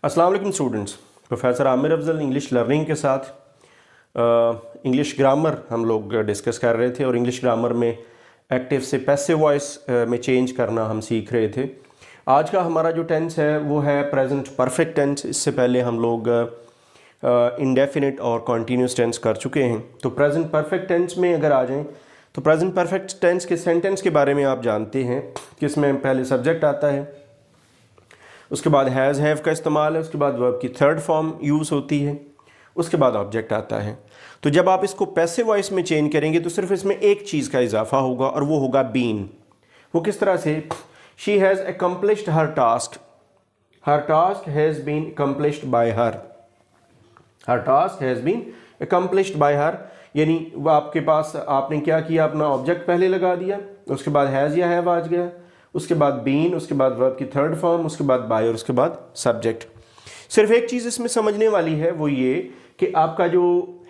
अस्सलाम वालेकुम students. Professor Aamir Afzal English learning के साथ इंग्लिश ग्रामर हम लोग डिस्कस कर रहे थे और इंग्लिश ग्रामर में एक्टिव से पैसिव वॉइस में चेंज करना हम सीख रहे थे। आज का हमारा जो टेंस है वो है प्रेजेंट परफेक्ट टेंस। इससे पहले हम लोग इंडेफिनिट और कॉन्टीन्यूस टेंस कर चुके हैं। तो प्रेजेंट परफेक्ट टेंस में अगर आ जाएं तो प्रेजेंट परफेक्ट टेंस के सेंटेंस के बारे में आप जानते हैं कि इसमें पहले सब्जेक्ट आता है, उसके बाद हैज़ हैव का इस्तेमाल है, उसके बाद वर्ब की थर्ड फॉर्म यूज़ होती है, उसके बाद ऑब्जेक्ट आता है। तो जब आप इसको पैसिव वॉइस में चेंज करेंगे तो सिर्फ इसमें एक चीज़ का इजाफा होगा और वो होगा बीन। वो किस तरह से? She has accomplished her task, her task has been accomplished by her, her task has been accomplished by her. यानी वो आपके पास आपने क्या किया, अपना ऑब्जेक्ट पहले लगा दिया, उसके बाद हैज़ या हैव आ गया, उसके बाद बीन, उसके बाद वर्ब की थर्ड फॉर्म, उसके बाद बाय और उसके बाद सब्जेक्ट। सिर्फ एक चीज़ इसमें समझने वाली है, वो ये कि आपका जो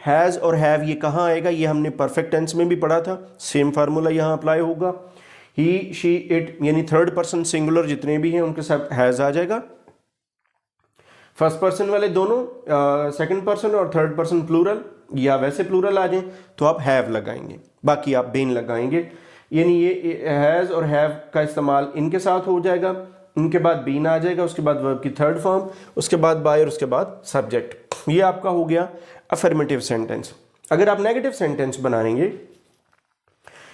हैज़ और हैव ये कहाँ आएगा। ये हमने परफेक्ट टेंस में भी पढ़ा था, सेम फार्मूला यहाँ अप्लाई होगा। ही, शी, इट यानी थर्ड पर्सन सिंगुलर जितने भी हैं उनके साथ हैज़ आ जाएगा। फर्स्ट पर्सन वाले दोनों सेकंड पर्सन और थर्ड पर्सन प्लूरल या वैसे प्लूरल आ जाएं तो आप हैव लगाएंगे, बाकी आप बीन लगाएंगे। यानी ये हैज़ और हैव का इस्तेमाल इनके साथ हो जाएगा, इनके बाद बीन आ जाएगा, उसके बाद वर्ब की थर्ड फॉर्म, उसके बाद बाय और उसके बाद सब्जेक्ट। ये आपका हो गया अफर्मेटिव सेंटेंस। अगर आप नेगेटिव सेंटेंस बनाएंगे,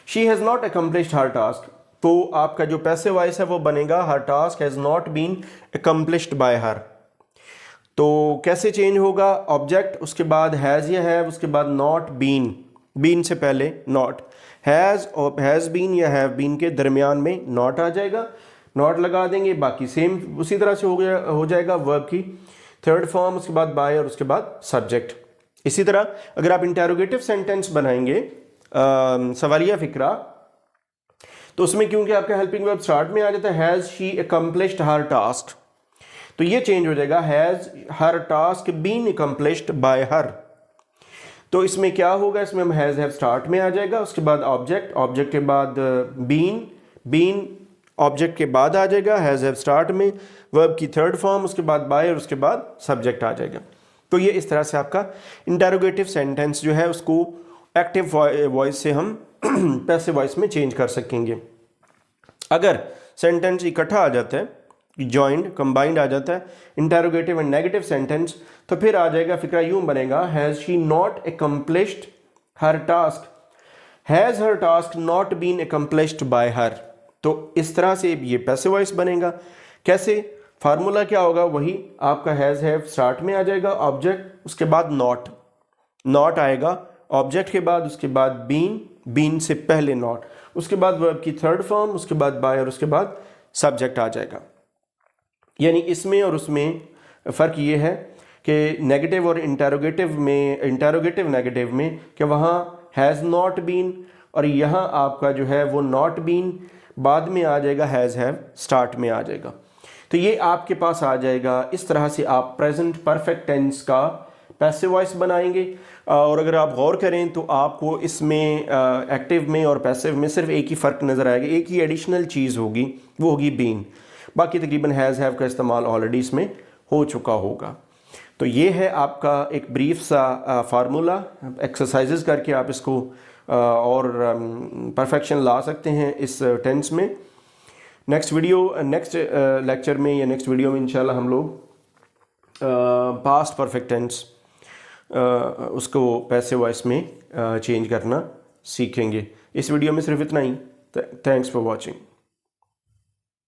she has not accomplished her task, तो आपका जो पैसिव वॉइस है वो बनेगा her task has not been accomplished by her. तो कैसे चेंज होगा? ऑब्जेक्ट, उसके बाद हैज़ या हैव, उसके बाद नॉट बीन, बीन से पहले नॉट, हैज़ और हैज़ बीन या हैव बीन के दरमियान में नॉट आ जाएगा, नॉट लगा देंगे, बाकी सेम उसी तरह से हो जाएगा वर्ब की थर्ड फॉर्म, उसके बाद बाय और उसके बाद सब्जेक्ट। इसी तरह अगर आप इंटेरोगेटिव सेंटेंस बनाएंगे सवालिया फिक्रा, तो उसमें क्योंकि आपका हेल्पिंग वर्ब स्टार्ट में आ जाता है has she accomplished her task, तो ये चेंज हो जाएगा has her task been accomplished by her. तो इसमें क्या होगा? इसमें हम हैज़ हैव स्टार्ट में आ जाएगा, उसके बाद ऑब्जेक्ट, ऑब्जेक्ट के बाद बीन, बीन ऑब्जेक्ट के बाद आ जाएगा, हैज़ हैव स्टार्ट में, वर्ब की थर्ड फॉर्म, उसके बाद बाय और उसके बाद सब्जेक्ट आ जाएगा। तो ये इस तरह से आपका इंटेरोगेटिव सेंटेंस जो है उसको एक्टिव वॉइस से हम पैसिव वॉइस में चेंज कर सकेंगे। अगर सेंटेंस इकट्ठा आ जाता है, जॉइंट कंबाइंड आ जाता है, इंटेरोगेटिव एंड नेगेटिव सेंटेंस, तो फिर आ जाएगा फिक्रा यूं बनेगा has she not accomplished her task, has her task not been accomplished by her. तो इस तरह से ये पैसिव वॉइस बनेगा। कैसे? फार्मूला क्या होगा? वही आपका हैज़ हैव स्टार्ट में आ जाएगा, ऑब्जेक्ट, उसके बाद नॉट, नॉट आएगा ऑब्जेक्ट के बाद, उसके बाद बीन, बीन से पहले नॉट, उसके बाद वर्ब की थर्ड फॉर्म, उसके बाद बाय और उसके बाद सब्जेक्ट आ जाएगा। यानी इसमें और उसमें फ़र्क ये है कि नेगेटिव और इंटेरोगेटिव में, इंटेरोगेटिव नेगेटिव में कि वहाँ हैज़ नॉट बीन और यहाँ आपका जो है वो नॉट बीन बाद में आ जाएगा, हैज़ हैव स्टार्ट में आ जाएगा। तो ये आपके पास आ जाएगा। इस तरह से आप प्रेजेंट परफेक्ट टेंस का पैसिव वॉइस बनाएंगे। और अगर आप गौर करें तो आपको इसमें एक्टिव में और पैसिव में सिर्फ एक ही फ़र्क नज़र आएगा, एक ही एडिशनल चीज़ होगी, वो होगी बीन। बाकी तकरीबन हैज़ हैव का इस्तेमाल ऑलरेडी इसमें हो चुका होगा। तो ये है आपका एक ब्रीफ सा फार्मूला। एक्सरसाइजेज करके आप इसको और परफेक्शन ला सकते हैं इस टेंस में। नेक्स्ट लेक्चर में या नेक्स्ट वीडियो में इंशाल्लाह हम लोग पास्ट परफेक्ट टेंस उसको पैसिव वॉइस में चेंज करना सीखेंगे। इस वीडियो में सिर्फ इतना ही। Thanks for watching.